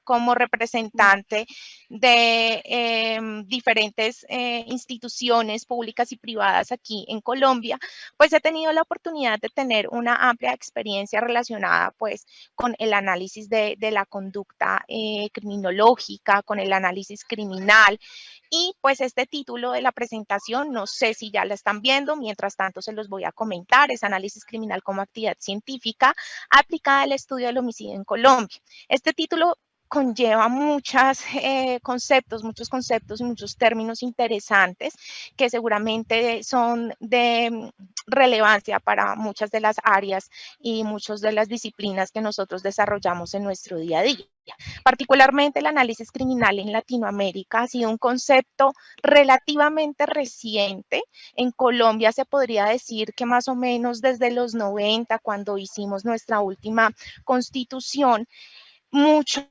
como representante de diferentes instituciones públicas y privadas aquí en Colombia, pues he tenido la oportunidad de tener una amplia experiencia relacionada pues con el análisis de la conducta criminológica, con el análisis criminal. Y pues este título de la presentación, no sé si ya la están viendo, mientras tanto se los voy a comentar, es Análisis Criminal como Actividad Científica aplicada al estudio del homicidio en Colombia. Este título conlleva muchos conceptos y muchos términos interesantes que seguramente son de relevancia para muchas de las áreas y muchas de las disciplinas que nosotros desarrollamos en nuestro día a día. Particularmente el análisis criminal en Latinoamérica ha sido un concepto relativamente reciente. En Colombia se podría decir que más o menos desde los 90, cuando hicimos nuestra última constitución, muchos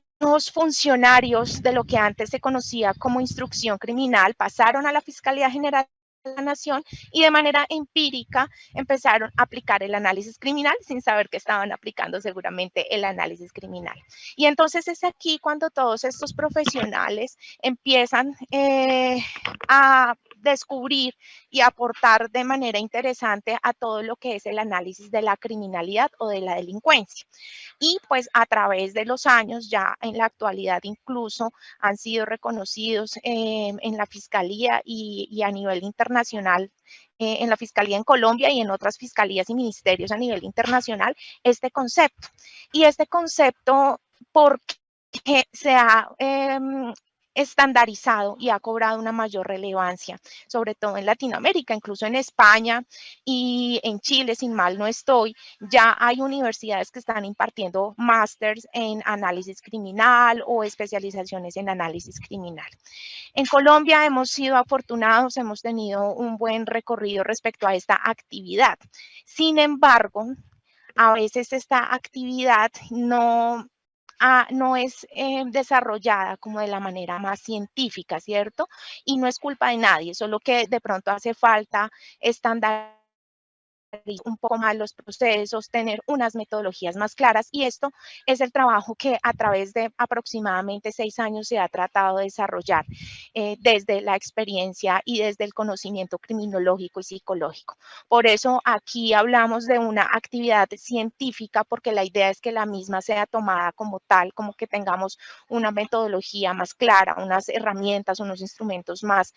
funcionarios de lo que antes se conocía como instrucción criminal pasaron a la Fiscalía General de la Nación y de manera empírica empezaron a aplicar el análisis criminal sin saber que estaban aplicando seguramente el análisis criminal. Y entonces es aquí cuando todos estos profesionales empiezan a descubrir y aportar de manera interesante a todo lo que es el análisis de la criminalidad o de la delincuencia. Y pues a través de los años, ya en la actualidad incluso han sido reconocidos en la Fiscalía y a nivel internacional, en la Fiscalía en Colombia y en otras fiscalías y ministerios a nivel internacional, este concepto. Y este concepto, porque se ha estandarizado y ha cobrado una mayor relevancia, sobre todo en Latinoamérica, incluso en España y en Chile, sin mal no estoy, ya hay universidades que están impartiendo másters en análisis criminal o especializaciones en análisis criminal. En Colombia hemos sido afortunados, hemos tenido un buen recorrido respecto a esta actividad. Sin embargo, a veces esta actividad no es desarrollada como de la manera más científica, ¿cierto? Y no es culpa de nadie, solo que de pronto hace falta estándar un poco más los procesos, tener unas metodologías más claras, y esto es el trabajo que a través de aproximadamente 6 años se ha tratado de desarrollar desde la experiencia y desde el conocimiento criminológico y psicológico. Por eso aquí hablamos de una actividad científica, porque la idea es que la misma sea tomada como tal, como que tengamos una metodología más clara, unas herramientas, unos instrumentos más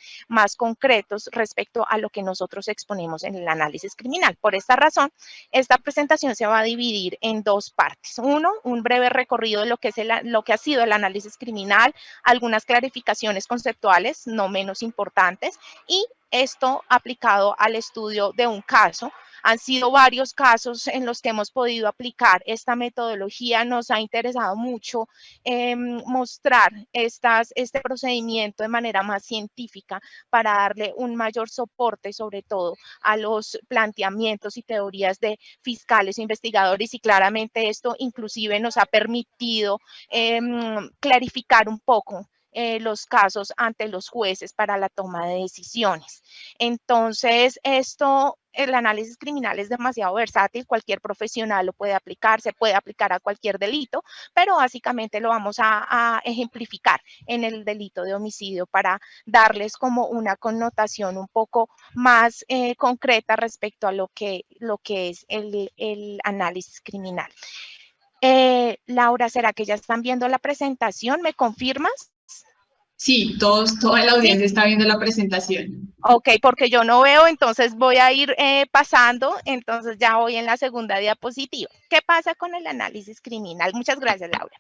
concretos respecto a lo que nosotros exponemos en el análisis criminal. Por esta razón, esta presentación se va a dividir en dos partes. Uno, un breve recorrido de lo que ha sido el análisis criminal, algunas clarificaciones conceptuales no menos importantes, y esto aplicado al estudio de un caso. Han sido varios casos en los que hemos podido aplicar esta metodología. Nos ha interesado mucho mostrar este procedimiento de manera más científica para darle un mayor soporte, sobre todo a los planteamientos y teorías de fiscales e investigadores, y claramente esto inclusive nos ha permitido clarificar un poco los casos ante los jueces para la toma de decisiones. Entonces, el análisis criminal es demasiado versátil, cualquier profesional lo puede aplicar, se puede aplicar a cualquier delito, pero básicamente lo vamos a ejemplificar en el delito de homicidio para darles como una connotación un poco más concreta respecto a lo que es el análisis criminal. Laura, ¿será que ya están viendo la presentación? ¿Me confirmas? Sí, toda la Sí. audiencia está viendo la presentación. Ok, porque yo no veo, entonces voy a ir pasando, entonces ya voy en la segunda diapositiva. ¿Qué pasa con el análisis criminal? Muchas gracias, Laura.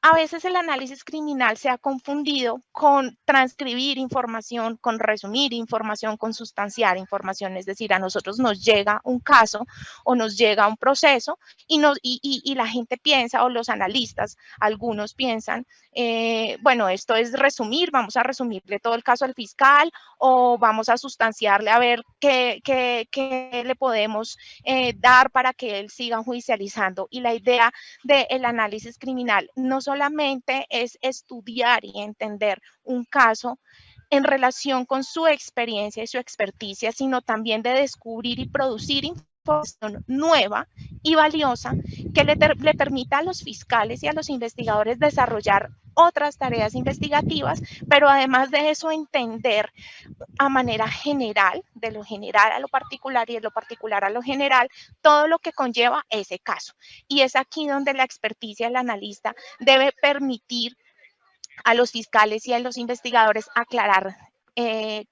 A veces el análisis criminal se ha confundido con transcribir información, con resumir información, con sustanciar información. Es decir, a nosotros nos llega un caso o nos llega un proceso y la gente piensa, o los analistas, algunos piensan, bueno, esto es resumir, vamos a resumirle todo el caso al fiscal o vamos a sustanciarle a ver qué le podemos dar para que él siga judicializando. Y la idea del análisis criminal no solamente es estudiar y entender un caso en relación con su experiencia y su experticia, sino también de descubrir y producir información nueva y valiosa que le permita a los fiscales y a los investigadores desarrollar otras tareas investigativas, pero además de eso entender a manera general, de lo general a lo particular y de lo particular a lo general, todo lo que conlleva ese caso. Y es aquí donde la experticia del analista debe permitir a los fiscales y a los investigadores aclarar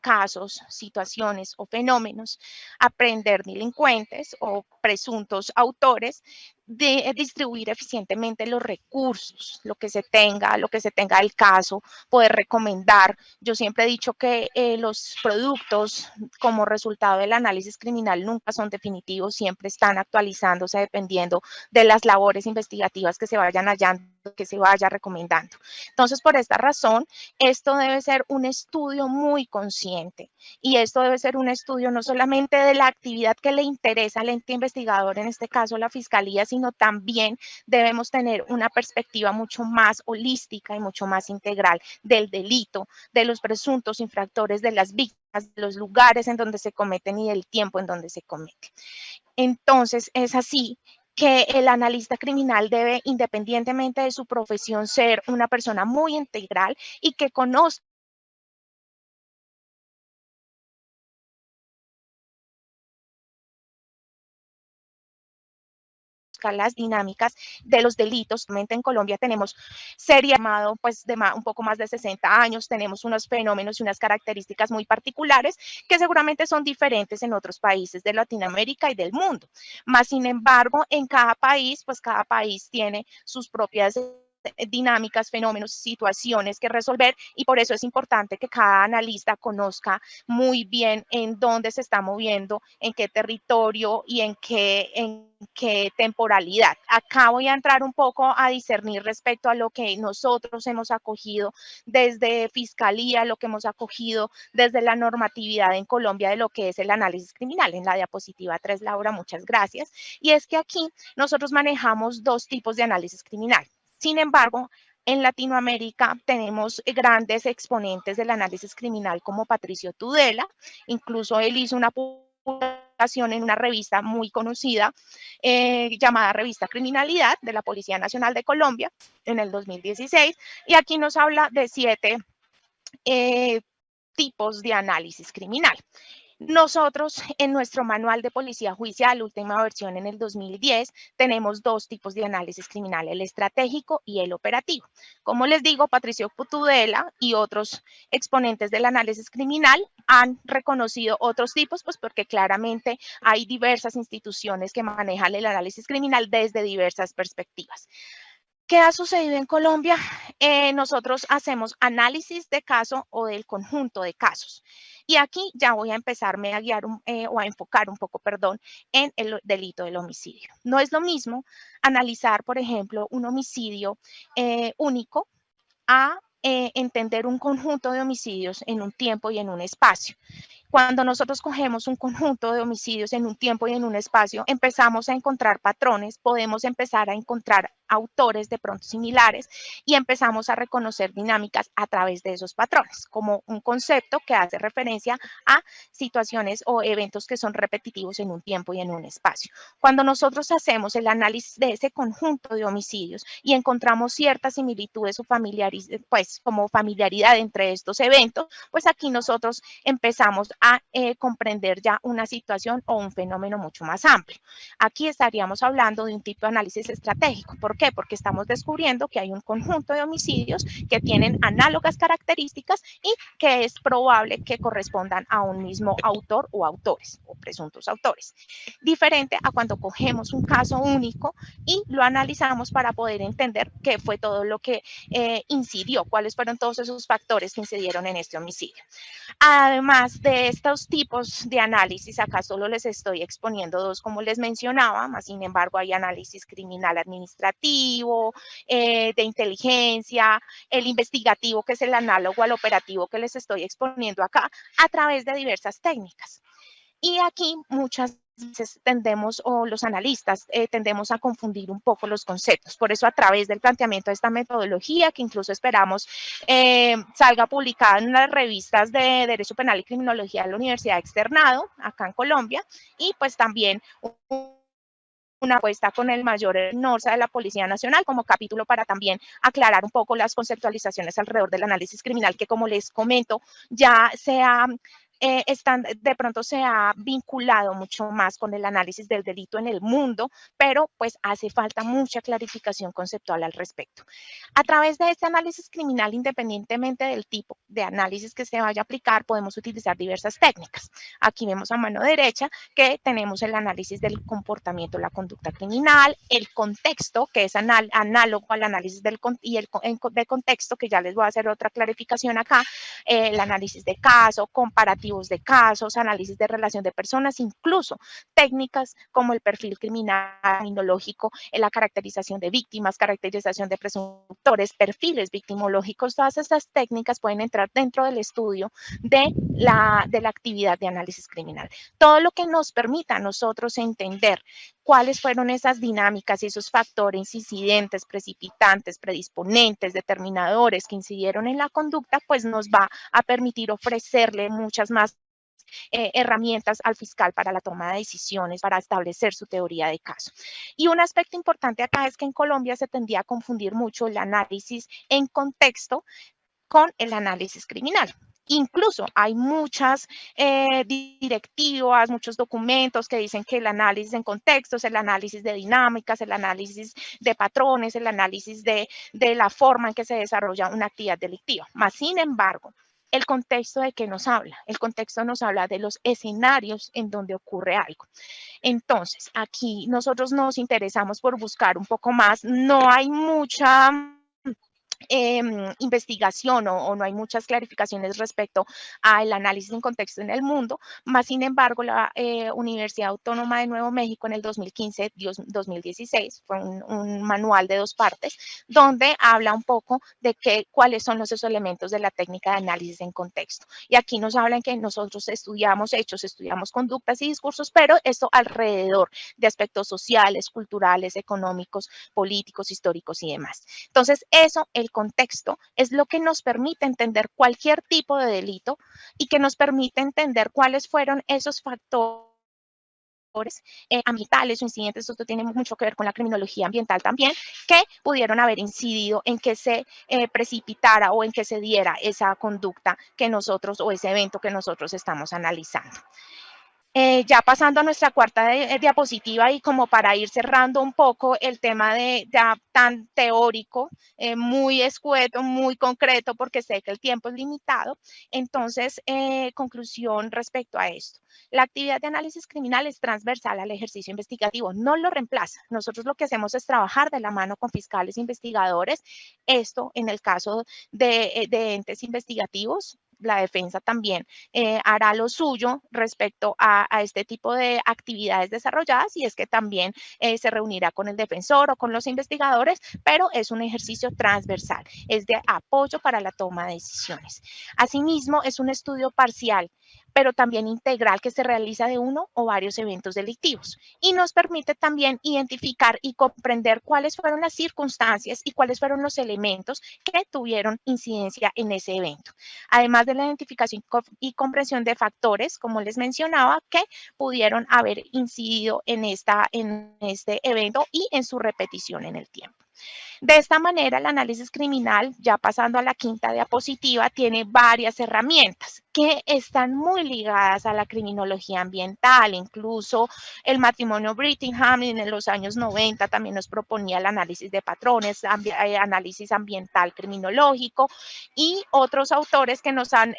casos, situaciones o fenómenos, aprender delincuentes o presuntos autores, de distribuir eficientemente los recursos, lo que se tenga del caso, poder recomendar. Yo siempre he dicho que los productos como resultado del análisis criminal nunca son definitivos, siempre están actualizándose dependiendo de las labores investigativas que se vayan hallando, que se vaya recomendando. Entonces, por esta razón, esto debe ser un estudio muy consciente y esto debe ser un estudio no solamente de la actividad que le interesa al ente investigador, en este caso la fiscalía, sino también debemos tener una perspectiva mucho más holística y mucho más integral del delito, de los presuntos infractores, de las víctimas, de los lugares en donde se cometen y del tiempo en donde se cometen. Entonces, es así que el analista criminal debe, independientemente de su profesión, ser una persona muy integral y que conozca las dinámicas de los delitos. En Colombia tenemos serie llamado pues de un poco más de 60 años, tenemos unos fenómenos y unas características muy particulares que seguramente son diferentes en otros países de Latinoamérica y del mundo. Más sin embargo, en cada país, pues cada país tiene sus propias dinámicas, fenómenos, situaciones que resolver y por eso es importante que cada analista conozca muy bien en dónde se está moviendo, en qué territorio y en qué temporalidad. Acá voy a entrar un poco a discernir respecto a lo que nosotros hemos acogido desde Fiscalía, lo que hemos acogido desde la normatividad en Colombia de lo que es el análisis criminal. En la diapositiva 3, Laura, muchas gracias. Y es que aquí nosotros manejamos dos tipos de análisis criminal. Sin embargo, en Latinoamérica tenemos grandes exponentes del análisis criminal como Patricio Tudela, incluso él hizo una publicación en una revista muy conocida llamada Revista Criminalidad de la Policía Nacional de Colombia en el 2016, y aquí nos habla de 7 tipos de análisis criminal. Nosotros en nuestro manual de policía judicial, última versión en el 2010, tenemos dos tipos de análisis criminal, el estratégico y el operativo. Como les digo, Patricio Tudela y otros exponentes del análisis criminal han reconocido otros tipos, pues porque claramente hay diversas instituciones que manejan el análisis criminal desde diversas perspectivas. ¿Qué ha sucedido en Colombia? Nosotros hacemos análisis de caso o del conjunto de casos. Y aquí ya voy a empezarme a guiar o a enfocar un poco, perdón, en el delito del homicidio. No es lo mismo analizar, por ejemplo, un homicidio único a entender un conjunto de homicidios en un tiempo y en un espacio. Cuando nosotros cogemos un conjunto de homicidios en un tiempo y en un espacio, empezamos a encontrar patrones, podemos empezar a encontrar autores de pronto similares y empezamos a reconocer dinámicas a través de esos patrones, como un concepto que hace referencia a situaciones o eventos que son repetitivos en un tiempo y en un espacio. Cuando nosotros hacemos el análisis de ese conjunto de homicidios y encontramos ciertas similitudes o pues como familiaridad entre estos eventos, pues aquí nosotros empezamos a comprender ya una situación o un fenómeno mucho más amplio. Aquí estaríamos hablando de un tipo de análisis estratégico. ¿Por qué? Porque estamos descubriendo que hay un conjunto de homicidios que tienen análogas características y que es probable que correspondan a un mismo autor o autores o presuntos autores. Diferente a cuando cogemos un caso único y lo analizamos para poder entender qué fue todo lo que incidió, cuáles fueron todos esos factores que incidieron en este homicidio. Además de estos tipos de análisis, acá solo les estoy exponiendo dos, como les mencionaba, más sin embargo hay análisis criminal administrativo, de inteligencia, el investigativo, que es el análogo al operativo que les estoy exponiendo acá, a través de diversas técnicas. Y aquí muchas veces tendemos, o los analistas tendemos a confundir un poco los conceptos. Por eso, a través del planteamiento de esta metodología, que incluso esperamos salga publicada en las revistas de Derecho Penal y Criminología de la Universidad Externado, acá en Colombia, y pues también una apuesta con el mayor NORSA de la Policía Nacional como capítulo para también aclarar un poco las conceptualizaciones alrededor del análisis criminal, que como les comento, ya de pronto se ha vinculado mucho más con el análisis del delito en el mundo, pero pues hace falta mucha clarificación conceptual al respecto. A través de este análisis criminal, independientemente del tipo de análisis que se vaya a aplicar, podemos utilizar diversas técnicas. Aquí vemos a mano derecha que tenemos el análisis del comportamiento, la conducta criminal, el contexto, que es análogo al análisis del contexto, que ya les voy a hacer otra clarificación acá, el análisis de caso, comparativos de casos, análisis de relación de personas, incluso técnicas como el perfil criminológico, la caracterización de víctimas, caracterización de presuntores, perfiles victimológicos. Todas estas técnicas pueden entrar dentro del estudio de la actividad de análisis criminal. Todo lo que nos permita a nosotros entender cuáles fueron esas dinámicas y esos factores incidentes, precipitantes, predisponentes, determinadores que incidieron en la conducta, pues nos va a permitir ofrecerle muchas más herramientas al fiscal para la toma de decisiones, para establecer su teoría de caso. Y un aspecto importante acá es que en Colombia se tendía a confundir mucho el análisis en contexto con el análisis criminal. Incluso hay muchas directivas, muchos documentos que dicen que el análisis en contextos, el análisis de dinámicas, el análisis de patrones, el análisis de la forma en que se desarrolla una actividad delictiva. Más sin embargo, el contexto de qué nos habla. El contexto nos habla de los escenarios en donde ocurre algo. Entonces, aquí nosotros nos interesamos por buscar un poco más. No hay mucha investigación o no hay muchas clarificaciones respecto al análisis en contexto en el mundo, más sin embargo la Universidad Autónoma de Nuevo México en el 2015-2016 fue un manual de 2 partes donde habla un poco de cuáles son esos elementos de la técnica de análisis en contexto. Y aquí nos hablan que nosotros estudiamos hechos, estudiamos conductas y discursos, pero esto alrededor de aspectos sociales, culturales, económicos, políticos, históricos y demás. Entonces, eso, el contexto, es lo que nos permite entender cualquier tipo de delito y que nos permite entender cuáles fueron esos factores ambientales o incidentes. Esto tiene mucho que ver con la criminología ambiental también, que pudieron haber incidido en que se precipitara o en que se diera esa conducta que nosotros o ese evento que nosotros estamos analizando. Ya pasando a nuestra cuarta diapositiva y como para ir cerrando un poco el tema tan teórico, muy escueto, muy concreto, porque sé que el tiempo es limitado. Entonces, conclusión respecto a esto. La actividad de análisis criminal es transversal al ejercicio investigativo, no lo reemplaza. Nosotros lo que hacemos es trabajar de la mano con fiscales e investigadores. Esto en el caso de entes investigativos. La defensa también hará lo suyo respecto a este tipo de actividades desarrolladas, y es que también se reunirá con el defensor o con los investigadores, pero es un ejercicio transversal, es de apoyo para la toma de decisiones. Asimismo, es un estudio parcial, pero también integral, que se realiza de uno o varios eventos delictivos y nos permite también identificar y comprender cuáles fueron las circunstancias y cuáles fueron los elementos que tuvieron incidencia en ese evento. Además de la identificación y comprensión de factores, como les mencionaba, que pudieron haber incidido en este evento y en su repetición en el tiempo. De esta manera, el análisis criminal, ya pasando a la quinta diapositiva, tiene varias herramientas que están muy ligadas a la criminología ambiental. Incluso el matrimonio Brittingham en los años 90 también nos proponía el análisis de patrones, análisis ambiental criminológico, y otros autores que nos han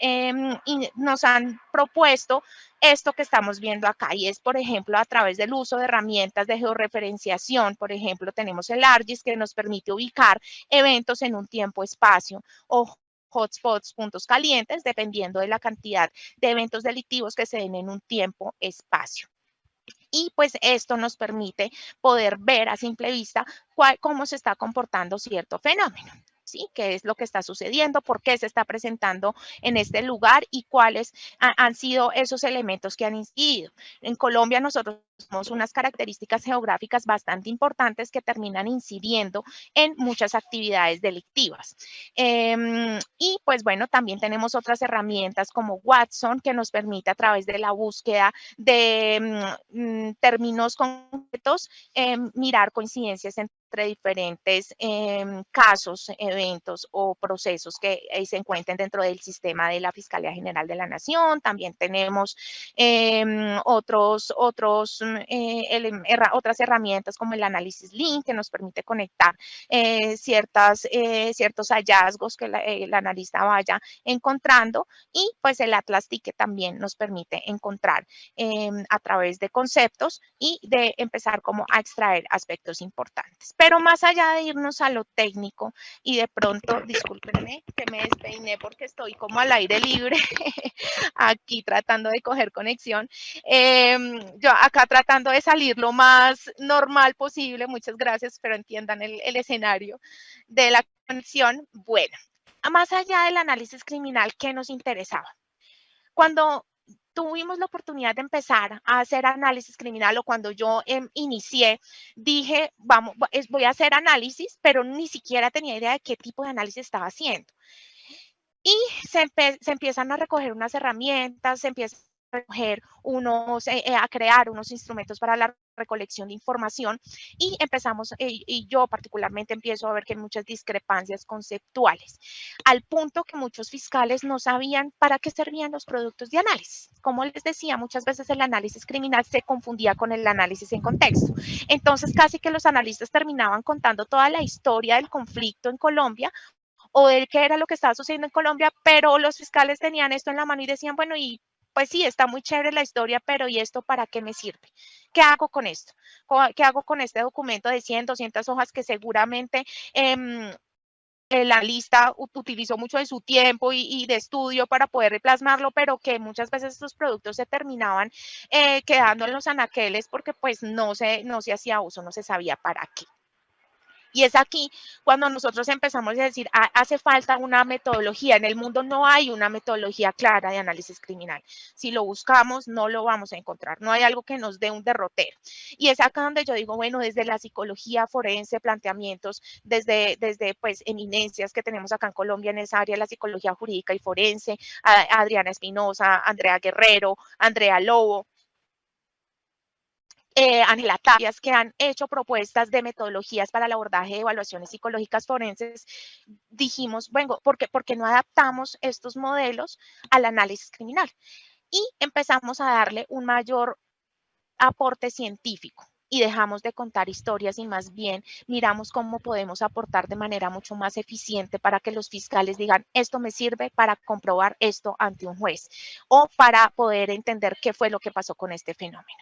propuesto esto que estamos viendo acá, y es, por ejemplo, a través del uso de herramientas de georreferenciación. Por ejemplo, tenemos el ARGIS, que nos permite ubicar eventos en un tiempo-espacio, o hotspots, puntos calientes, dependiendo de la cantidad de eventos delictivos que se den en un tiempo-espacio. Y pues esto nos permite poder ver a simple vista cómo se está comportando cierto fenómeno. ¿Sí? ¿Qué es lo que está sucediendo? ¿Por qué se está presentando en este lugar? ¿Y cuáles han sido esos elementos que han incidido? En Colombia nosotros tenemos unas características geográficas bastante importantes que terminan incidiendo en muchas actividades delictivas. Y pues bueno, también tenemos otras herramientas como Watson, que nos permite a través de la búsqueda de términos concretos mirar coincidencias entre diferentes casos, eventos o procesos que se encuentren dentro del sistema de la Fiscalía General de la Nación. También tenemos otras herramientas como el análisis link, que nos permite conectar ciertos hallazgos que el analista vaya encontrando, y pues el Atlas Ticket también nos permite encontrar a través de conceptos y de empezar como a extraer aspectos importantes. Pero más allá de irnos a lo técnico y de pronto, discúlpenme que me despeiné porque estoy como al aire libre aquí tratando de coger conexión, yo acá tratando de salir lo más normal posible, muchas gracias, pero entiendan el escenario de la conexión. Bueno, más allá del análisis criminal, ¿qué nos interesaba? Cuando tuvimos la oportunidad de empezar a hacer análisis criminal, o cuando yo inicié, dije, vamos, voy a hacer análisis, pero ni siquiera tenía idea de qué tipo de análisis estaba haciendo. Y se empiezan a recoger unas herramientas, se empiezan a recoger a crear unos instrumentos para la recolección de información, y empezamos, y yo particularmente empiezo a ver que hay muchas discrepancias conceptuales, al punto que muchos fiscales no sabían para qué servían los productos de análisis. Como les decía, muchas veces el análisis criminal se confundía con el análisis en contexto. Entonces, casi que los analistas terminaban contando toda la historia del conflicto en Colombia, o de qué era lo que estaba sucediendo en Colombia, pero los fiscales tenían esto en la mano y decían, bueno, y pues sí, está muy chévere la historia, pero ¿y esto para qué me sirve? ¿Qué hago con esto? ¿Qué hago con este documento de 100, 200 hojas que seguramente la lista utilizó mucho de su tiempo y de estudio para poder plasmarlo, pero que muchas veces estos productos se terminaban quedando en los anaqueles porque pues no se hacía uso, no se sabía para qué? Y es aquí cuando nosotros empezamos a decir, hace falta una metodología. En el mundo no hay una metodología clara de análisis criminal. Si lo buscamos, no lo vamos a encontrar. No hay algo que nos dé un derrotero. Y es acá donde yo digo, bueno, desde la psicología forense, planteamientos, desde pues eminencias que tenemos acá en Colombia en esa área, la psicología jurídica y forense, Adriana Espinosa, Andrea Guerrero, Andrea Lobo, Ángela Tapias, que han hecho propuestas de metodologías para el abordaje de evaluaciones psicológicas forenses, dijimos, bueno, ¿por qué no adaptamos estos modelos al análisis criminal? Y empezamos a darle un mayor aporte científico y dejamos de contar historias, y más bien miramos cómo podemos aportar de manera mucho más eficiente para que los fiscales digan, esto me sirve para comprobar esto ante un juez, o para poder entender qué fue lo que pasó con este fenómeno.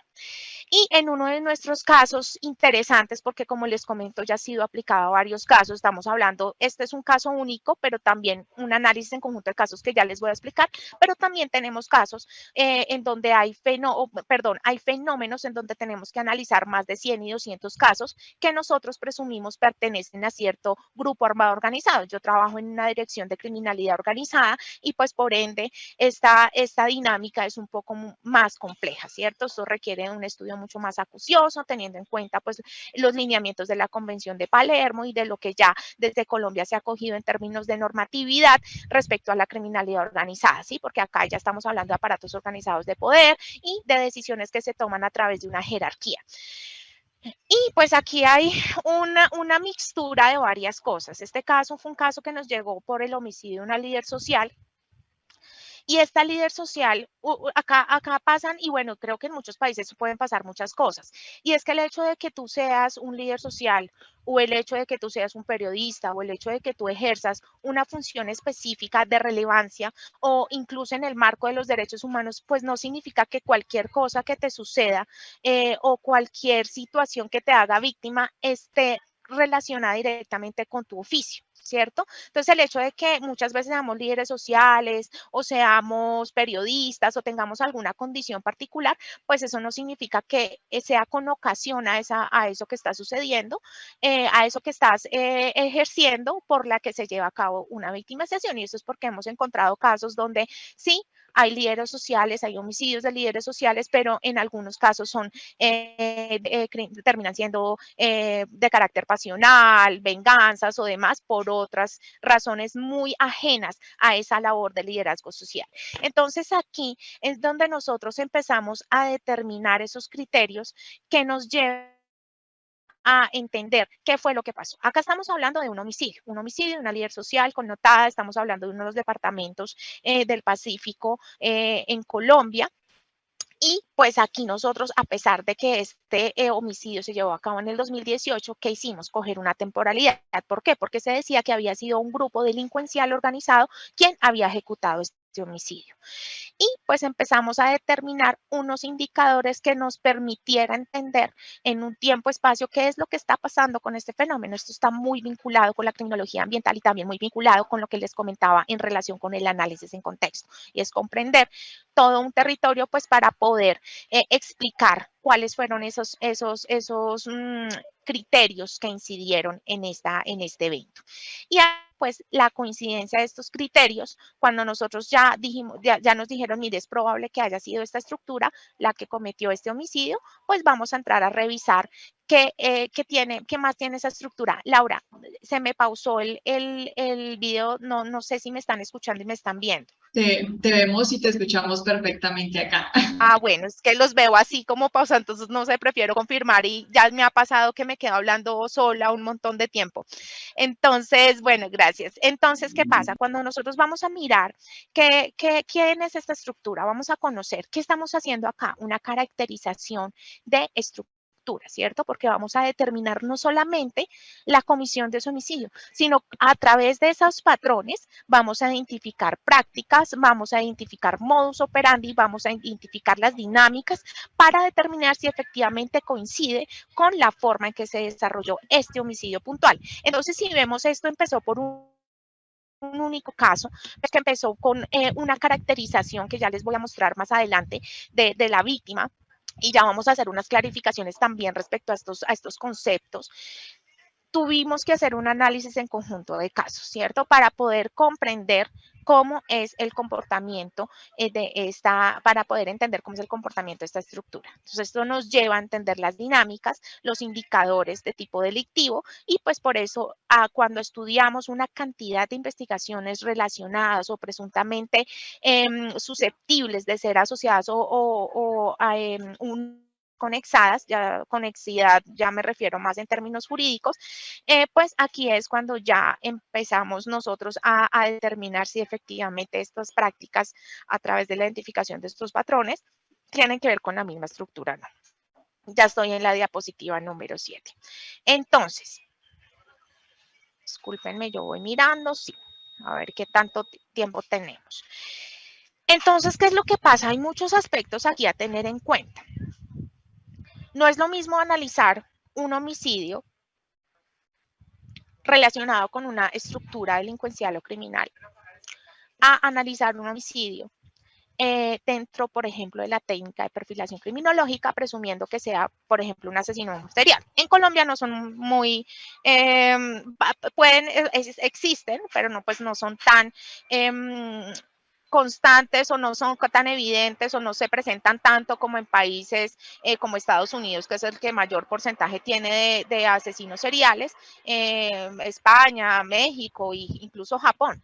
Y en uno de nuestros casos interesantes, porque como les comento, ya ha sido aplicado a varios casos, estamos hablando, este es un caso único, pero también un análisis en conjunto de casos que ya les voy a explicar, pero también tenemos casos en donde hay fenómenos en donde tenemos que analizar más de 100 y 200 casos que nosotros presumimos pertenecen a cierto grupo armado organizado. Yo trabajo en una dirección de criminalidad organizada y pues por ende esta dinámica es un poco más compleja, ¿cierto? Esto requiere un estudio mucho más acucioso, teniendo en cuenta pues los lineamientos de la Convención de Palermo y de lo que ya desde Colombia se ha cogido en términos de normatividad respecto a la criminalidad organizada, ¿sí? Porque acá ya estamos hablando de aparatos organizados de poder y de decisiones que se toman a través de una jerarquía. Y pues aquí hay una mixtura de varias cosas. Este caso fue un caso que nos llegó por el homicidio de una líder social. Y esta líder social, acá pasan, y bueno, creo que en muchos países pueden pasar muchas cosas. Y es que el hecho de que tú seas un líder social, o el hecho de que tú seas un periodista, o el hecho de que tú ejerzas una función específica de relevancia, o incluso en el marco de los derechos humanos, pues no significa que cualquier cosa que te suceda o cualquier situación que te haga víctima esté relacionada directamente con tu oficio, ¿cierto? Entonces, el hecho de que muchas veces seamos líderes sociales o seamos periodistas o tengamos alguna condición particular, pues eso no significa que sea con ocasión a eso que está sucediendo, a eso que estás ejerciendo, por la que se lleva a cabo una victimización. Y eso es porque hemos encontrado casos donde sí hay líderes sociales, hay homicidios de líderes sociales, pero en algunos casos son, terminan siendo de carácter pasional, venganzas o demás por otras razones muy ajenas a esa labor de liderazgo social. Entonces aquí es donde nosotros empezamos a determinar esos criterios que nos llevan a entender qué fue lo que pasó. Acá estamos hablando de un homicidio, una líder social connotada, estamos hablando de uno de los departamentos del Pacífico en Colombia. Y pues aquí nosotros, a pesar de que este homicidio se llevó a cabo en el 2018, ¿qué hicimos? Coger una temporalidad. ¿Por qué? Porque se decía que había sido un grupo delincuencial organizado quien había ejecutado este homicidio. Y pues empezamos a determinar unos indicadores que nos permitieran entender en un tiempo-espacio qué es lo que está pasando con este fenómeno. Esto está muy vinculado con la criminología ambiental y también muy vinculado con lo que les comentaba en relación con el análisis en contexto, y es comprender todo un territorio pues para poder explicar cuáles fueron esos criterios que incidieron en este evento. Y pues la coincidencia de estos criterios, cuando nosotros ya dijimos, ya nos dijeron, mire, es probable que haya sido esta estructura la que cometió este homicidio, pues vamos a entrar a revisar qué más tiene esa estructura. Laura, se me pausó el video, no sé si me están escuchando y me están viendo. Te vemos y te escuchamos perfectamente acá. Ah, bueno, es que los veo así como pausa, entonces no sé, prefiero confirmar y ya me ha pasado que me quedo hablando sola un montón de tiempo. Entonces, bueno, gracias. Entonces, ¿qué pasa? Cuando nosotros vamos a mirar quién es esta estructura, vamos a conocer qué estamos haciendo acá, una caracterización de estructura, ¿cierto? Porque vamos a determinar no solamente la comisión de ese homicidio, sino a través de esos patrones vamos a identificar prácticas, vamos a identificar modus operandi, vamos a identificar las dinámicas para determinar si efectivamente coincide con la forma en que se desarrolló este homicidio puntual. Entonces, si vemos esto, empezó por un único caso, pues que empezó con una caracterización que ya les voy a mostrar más adelante de la víctima, y ya vamos a hacer unas clarificaciones también respecto a estos conceptos. Tuvimos que hacer un análisis en conjunto de casos, ¿cierto? Para poder comprender cómo es el comportamiento para poder entender cómo es el comportamiento de esta estructura. Entonces, esto nos lleva a entender las dinámicas, los indicadores de tipo delictivo, y pues por eso cuando estudiamos una cantidad de investigaciones relacionadas o presuntamente susceptibles de ser asociadas o conexadas, ya conexidad ya me refiero más en términos jurídicos, pues aquí es cuando ya empezamos nosotros a determinar si efectivamente estas prácticas a través de la identificación de estos patrones tienen que ver con la misma estructura, ¿no? Ya estoy en la diapositiva número 7. Entonces, discúlpenme, yo voy mirando, sí, a ver qué tanto tiempo tenemos. Entonces, ¿qué es lo que pasa? Hay muchos aspectos aquí a tener en cuenta. No es lo mismo analizar un homicidio relacionado con una estructura delincuencial o criminal a analizar un homicidio dentro, por ejemplo, de la técnica de perfilación criminológica, presumiendo que sea, por ejemplo, un asesino serial. En Colombia no son muy, existen, pero no, pues no son tan constantes o no son tan evidentes o no se presentan tanto como en países como Estados Unidos, que es el que mayor porcentaje tiene de asesinos seriales, España, México e incluso Japón.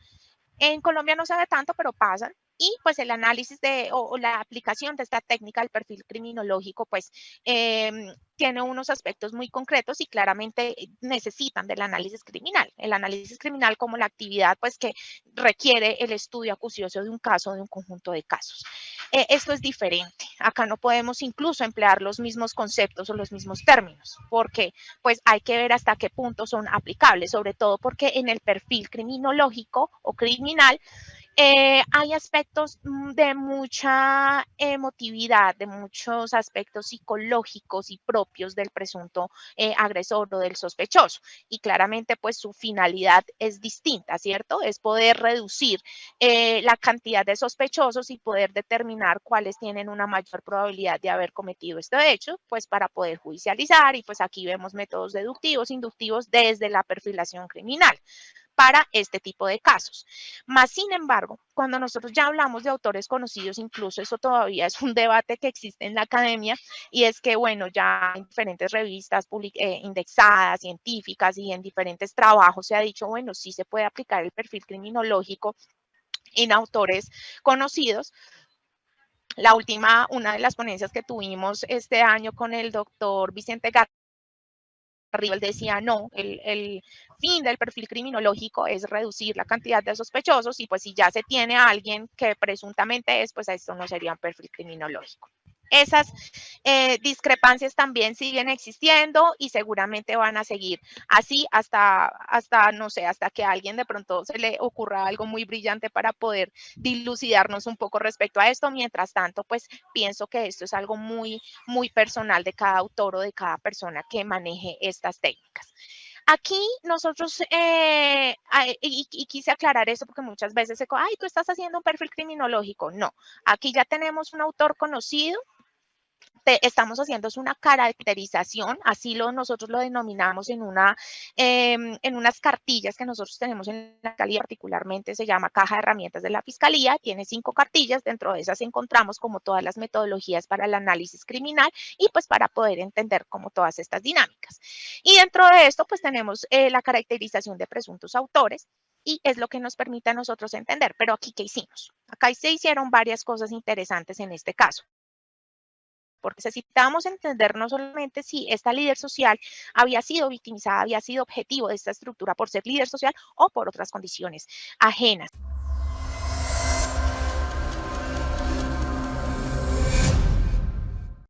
En Colombia no se ve tanto, pero pasan. Y pues el análisis o la aplicación de esta técnica del perfil criminológico, pues tiene unos aspectos muy concretos y claramente necesitan del análisis criminal. El análisis criminal como la actividad pues que requiere el estudio acucioso de un caso, de un conjunto de casos. Esto es diferente. Acá no podemos incluso emplear los mismos conceptos o los mismos términos, porque pues hay que ver hasta qué punto son aplicables, sobre todo porque en el perfil criminológico o criminal hay aspectos de mucha emotividad, de muchos aspectos psicológicos y propios del presunto agresor o del sospechoso. Y claramente, pues su finalidad es distinta, ¿cierto? Es poder reducir la cantidad de sospechosos y poder determinar cuáles tienen una mayor probabilidad de haber cometido este hecho, pues para poder judicializar. Y pues aquí vemos métodos deductivos, inductivos desde la perfilación criminal, para este tipo de casos. Más sin embargo, cuando nosotros ya hablamos de autores conocidos, incluso eso todavía es un debate que existe en la academia, y es que, bueno, ya en diferentes revistas indexadas, científicas y en diferentes trabajos se ha dicho, bueno, sí se puede aplicar el perfil criminológico en autores conocidos. La última, una de las ponencias que tuvimos este año con el doctor Vicente Garrido, él decía, no, el fin del perfil criminológico es reducir la cantidad de sospechosos y pues si ya se tiene a alguien que presuntamente es, pues esto no sería un perfil criminológico. Esas discrepancias también siguen existiendo y seguramente van a seguir así hasta, no sé, hasta que a alguien de pronto se le ocurra algo muy brillante para poder dilucidarnos un poco respecto a esto. Mientras tanto, pues pienso que esto es algo muy, muy personal de cada autor o de cada persona que maneje estas técnicas. Aquí nosotros, y quise aclarar eso porque muchas veces se ay, tú estás haciendo un perfil criminológico. No, aquí ya tenemos un autor conocido, estamos haciendo es una caracterización, así nosotros lo denominamos en unas cartillas que nosotros tenemos en la fiscalía, particularmente se llama caja de herramientas de la fiscalía, tiene 5 cartillas, dentro de esas encontramos como todas las metodologías para el análisis criminal y pues para poder entender como todas estas dinámicas. Y dentro de esto pues tenemos la caracterización de presuntos autores, y es lo que nos permite a nosotros entender. Pero aquí, ¿qué hicimos? Acá se hicieron varias cosas interesantes en este caso, porque necesitábamos entender no solamente si esta líder social había sido victimizada, había sido objetivo de esta estructura por ser líder social o por otras condiciones ajenas.